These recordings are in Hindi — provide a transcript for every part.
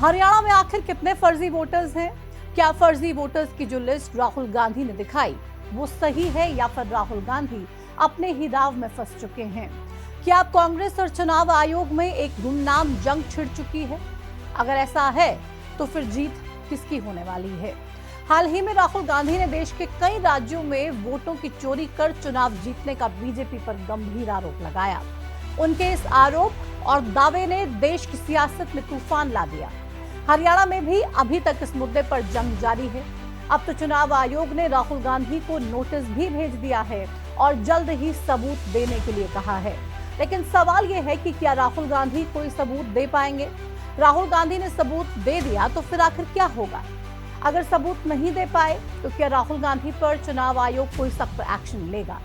हरियाणा में आखिर कितने फर्जी वोटर्स हैं? क्या फर्जी वोटर्स की जो लिस्ट राहुल गांधी ने दिखाई वो सही है या फिर राहुल गांधी अपने ही दाव में फंस चुके हैं? क्या कांग्रेस और चुनाव आयोग में एक गुमनाम जंग छिड़ चुकी है? अगर ऐसा है तो फिर जीत किसकी होने वाली है? हाल ही में राहुल गांधी ने देश के कई राज्यों में वोटों की चोरी कर चुनाव जीतने का बीजेपी पर गंभीर आरोप लगाया। उनके इस आरोप और दावे ने देश की सियासत में तूफान ला दिया। हरियाणा में भी अभी तक इस मुद्दे पर जंग जारी है। अब तो चुनाव आयोग ने राहुल गांधी को नोटिस भी भेज दिया है और जल्द ही सबूत देने के लिए कहा है। लेकिन सवाल यह है कि क्या राहुल गांधी कोई सबूत दे पाएंगे? राहुल गांधी ने सबूत दे दिया तो फिर आखिर क्या होगा? अगर सबूत नहीं दे पाए तो क्या राहुल गांधी पर चुनाव आयोग कोई सख्त एक्शन लेगा?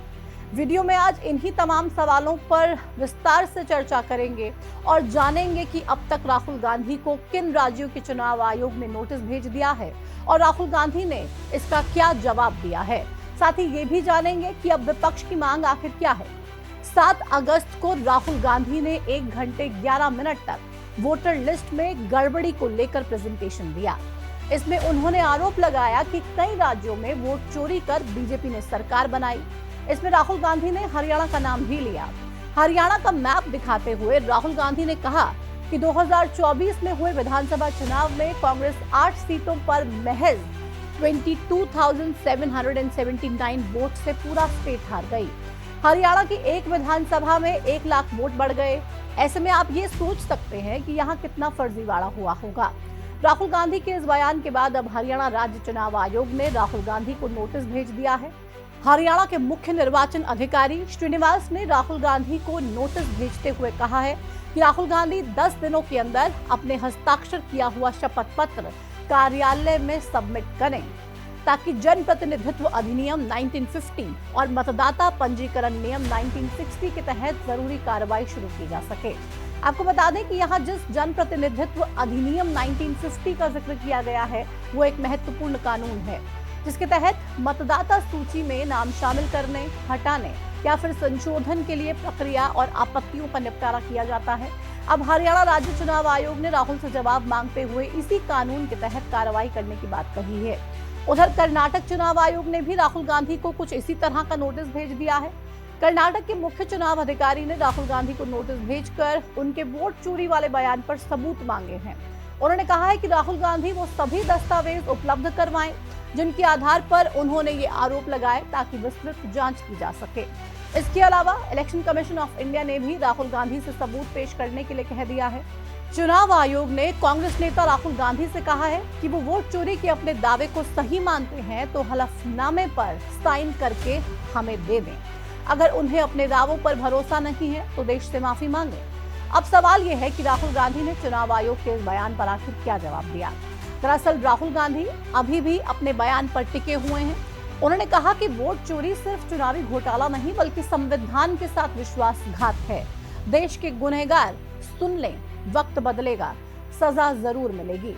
वीडियो में आज इन्हीं तमाम सवालों पर विस्तार से चर्चा करेंगे और जानेंगे कि अब तक राहुल गांधी को किन राज्यों के चुनाव आयोग ने नोटिस भेज दिया है और राहुल गांधी ने इसका क्या जवाब दिया है। साथ ही ये भी जानेंगे कि अब विपक्ष की मांग आखिर क्या है। 7 अगस्त को राहुल गांधी ने 1 घंटे 11 मिनट तक वोटर लिस्ट में गड़बड़ी को लेकर प्रेजेंटेशन दिया। इसमें उन्होंने आरोप लगाया कि कई राज्यों में वोट चोरी कर बीजेपी ने सरकार बनाई। इसमें राहुल गांधी ने हरियाणा का नाम भी लिया। हरियाणा का मैप दिखाते हुए राहुल गांधी ने कहा कि 2024 में हुए विधानसभा चुनाव में कांग्रेस 8 सीटों पर महज 22,779 वोट से पूरा स्टेट हार गई। हरियाणा की एक विधानसभा में 1 लाख वोट बढ़ गए। ऐसे में आप ये सोच सकते हैं कि यहाँ कितना फर्जीवाड़ा हुआ होगा। राहुल गांधी के इस बयान के बाद अब हरियाणा राज्य चुनाव आयोग ने राहुल गांधी को नोटिस भेज दिया है। हरियाणा के मुख्य निर्वाचन अधिकारी श्रीनिवास ने राहुल गांधी को नोटिस भेजते हुए कहा है कि राहुल गांधी 10 दिनों के अंदर अपने हस्ताक्षर किया हुआ शपथ पत्र कार्यालय में सबमिट करें ताकि जनप्रतिनिधित्व अधिनियम 1950 और मतदाता पंजीकरण नियम 1960 के तहत जरूरी कार्रवाई शुरू की जा सके। आपको बता दें कि यहाँ जिस जनप्रतिनिधित्व अधिनियम 1950 का जिक्र किया गया है वो एक महत्वपूर्ण कानून है जिसके तहत मतदाता सूची में नाम शामिल करने, हटाने या फिर संशोधन के लिए प्रक्रिया और आपत्तियों का निपटारा किया जाता है। अब हरियाणा राज्य चुनाव आयोग ने राहुल से जवाब मांगते हुए इसी कानून के तहत कार्रवाई करने की बात कही है। उधर कर्नाटक चुनाव आयोग ने भी राहुल गांधी को कुछ इसी तरह का नोटिस भेज दिया है। कर्नाटक के मुख्य चुनाव अधिकारी ने राहुल गांधी को नोटिस भेजकर उनके वोट चोरी वाले बयान पर सबूत मांगे हैं। उन्होंने कहा है कि राहुल गांधी वो सभी दस्तावेज उपलब्ध करवाएं जिनके आधार पर उन्होंने ये आरोप लगाए ताकि विस्तृत जांच की जा सके। इसके अलावा इलेक्शन कमीशन ऑफ इंडिया ने भी राहुल गांधी से सबूत पेश करने के लिए कह दिया है। चुनाव आयोग ने कांग्रेस नेता राहुल गांधी से कहा है कि वो वोट चोरी के अपने दावे को सही मानते हैं तो हलफनामे पर साइन करके हमें दे दें। अगर उन्हें अपने दावों पर भरोसा नहीं है तो देश से माफी मांगे। अब सवाल ये है कि राहुल गांधी ने चुनाव आयोग के इस बयान पर आखिर क्या जवाब दिया। दरअसल राहुल गांधी अभी भी अपने बयान पर टिके हुए हैं। उन्होंने कहा कि वोट चोरी सिर्फ चुनावी घोटाला नहीं बल्कि संविधान के साथ विश्वासघात है। देश के गुनहगार सुन लें, वक्त बदलेगा, सजा जरूर मिलेगी।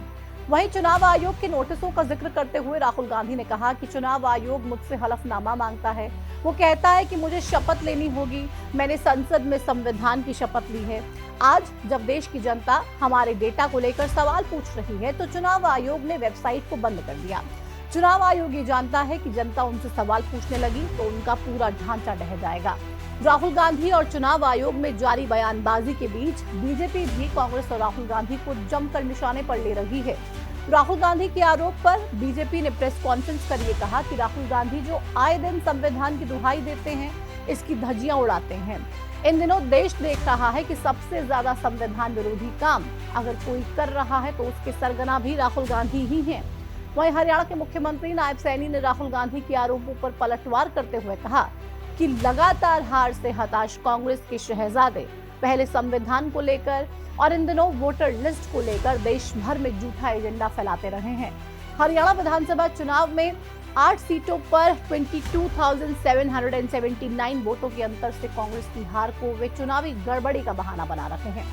वहीं चुनाव आयोग के नोटिसों का जिक्र करते हुए राहुल गांधी ने कहा कि चुनाव आयोग मुझसे हलफनामा मांगता है। वो कहता है कि मुझे शपथ लेनी होगी। मैंने संसद में संविधान की शपथ ली है। आज जब देश की जनता हमारे डेटा को लेकर सवाल पूछ रही है तो चुनाव आयोग ने वेबसाइट को बंद कर दिया। चुनाव आयोग ये जानता है कि जनता उनसे सवाल पूछने लगी तो उनका पूरा ढांचा ढह जाएगा। राहुल गांधी और चुनाव आयोग में जारी बयानबाजी के बीच बीजेपी भी कांग्रेस और राहुल गांधी को जमकर निशाने पर ले रही है। राहुल गांधी के आरोप पर बीजेपी ने प्रेस कॉन्फ्रेंस कर ये कहा कि राहुल गांधी जो आए दिन संविधान की दुहाई देते हैं, इसकी धज्जियां उड़ाते हैं। इन दिनों देश देख रहा है कि सबसे ज्यादा संविधान विरोधी काम अगर कोई कर रहा है तो उसके सरगना भी राहुल गांधी ही हैं। वहीं हरियाणा के मुख्यमंत्री नायब सैनी ने राहुल गांधी के आरोपों पर पलटवार करते हुए कहा कि लगातार हार से हताश कांग्रेस के शहजादे पहले संविधान को लेकर और इन दिनों वोटर लिस्ट को लेकर देश भर में झूठा एजेंडा फैलाते रहे हैं। हरियाणा विधानसभा चुनाव में 8 सीटों पर 22,779 वोटों के अंतर से कांग्रेस की हार को वे चुनावी गड़बड़ी का बहाना बना रहे हैं।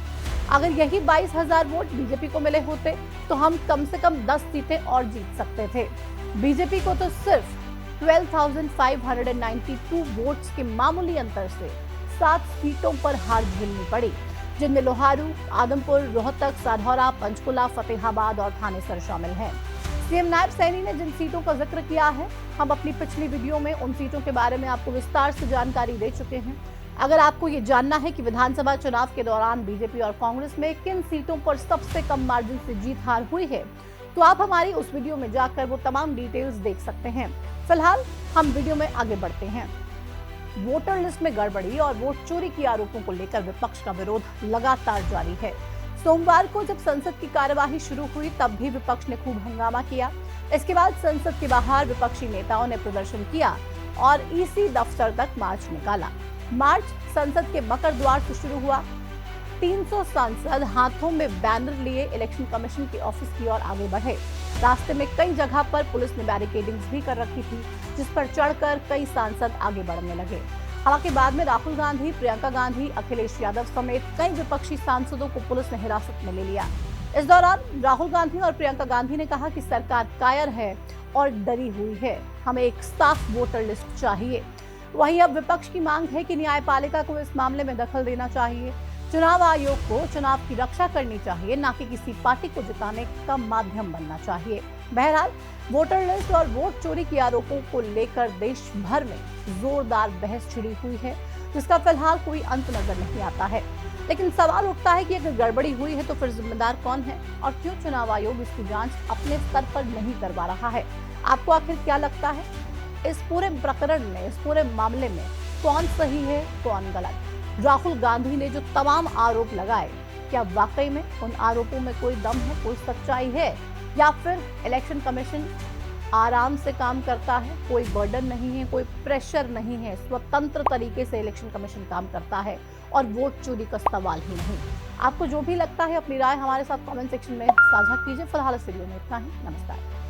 अगर यही 22,000 वोट बीजेपी को मिले होते तो हम कम से कम 10 सीटें और जीत सकते थे। बीजेपी को तो सिर्फ 12,592 वोट्स के मामूली अंतर से 7 सीटों पर हार झेलनी पड़ी। जिनमें लोहारू, आदमपुर, रोहतक, साधौरा, पंचकुला, फतेहाबाद और थानेसर शामिल हैं। सीएम नायब सैनी ने जिन सीटों का जिक्र किया है, हम अपनी पिछली वीडियो में उन सीटों के बारे में आपको विस्तार से जानकारी दे चुके हैं। अगर आपको ये जानना है कि विधानसभा चुनाव के दौरान बीजेपी और कांग्रेस में किन सीटों पर सबसे कम मार्जिन से जीत हार हुई है, तो आप हमारी उस वीडियो में जाकर वो तमाम डिटेल्स देख सकते हैं। फिलहाल हम वीडियो में आगे बढ़ते हैं। वोटर लिस्ट में गड़बड़ी और वोट चोरी के आरोपों को लेकर विपक्ष का विरोध लगातार जारी है। सोमवार को जब संसद की कार्यवाही शुरू हुई तब भी विपक्ष ने खूब हंगामा किया। इसके बाद संसद के बाहर विपक्षी नेताओं ने प्रदर्शन किया और ईसी दफ्तर तक मार्च निकाला। मार्च संसद के मकर द्वार से शुरू हुआ। 300 सांसद हाथों में बैनर लिए इलेक्शन कमीशन के ऑफिस की ओर आगे बढ़े। रास्ते में कई जगह पर पुलिस ने बैरिकेडिंग्स भी कर रखी थी, जिस पर चढ़कर कई सांसद आगे बढ़ने लगे। हालांकि बाद में राहुल गांधी, प्रियंका गांधी, अखिलेश यादव समेत कई विपक्षी सांसदों को पुलिस ने हिरासत में ले लिया। इस दौरान राहुल गांधी और प्रियंका गांधी ने कहा कि सरकार कायर है और डरी हुई है, हमें एक साफ वोटर लिस्ट चाहिए। वहीं अब विपक्ष की मांग है कि न्यायपालिका को इस मामले में दखल देना चाहिए। चुनाव आयोग को चुनाव की रक्षा करनी चाहिए, न कि किसी पार्टी को जिताने का माध्यम बनना चाहिए। बहरहाल वोटर लिस्ट और वोट चोरी के आरोपों को लेकर देश भर में जोरदार बहस छिड़ी हुई है, जिसका फिलहाल कोई अंत नजर नहीं आता है। लेकिन सवाल उठता है कि अगर गड़बड़ी हुई है तो फिर जिम्मेदार कौन है और क्यों चुनाव आयोग इसकी जांच अपने स्तर पर नहीं करवा रहा है। आपको आखिर क्या लगता है, इस पूरे प्रकरण में, इस पूरे मामले में कौन सही है, कौन गलत? राहुल गांधी ने जो तमाम आरोप लगाए, क्या वाकई में उन आरोपों में कोई दम है, कोई सच्चाई है, या फिर इलेक्शन कमीशन आराम से काम करता है, कोई बर्डन नहीं है, कोई प्रेशर नहीं है, स्वतंत्र तरीके से इलेक्शन कमीशन काम करता है और वोट चोरी का सवाल ही नहीं? आपको जो भी लगता है अपनी राय हमारे साथ कमेंट सेक्शन में साझा कीजिए। फिलहाल इस वीडियो में इतना ही। नमस्कार।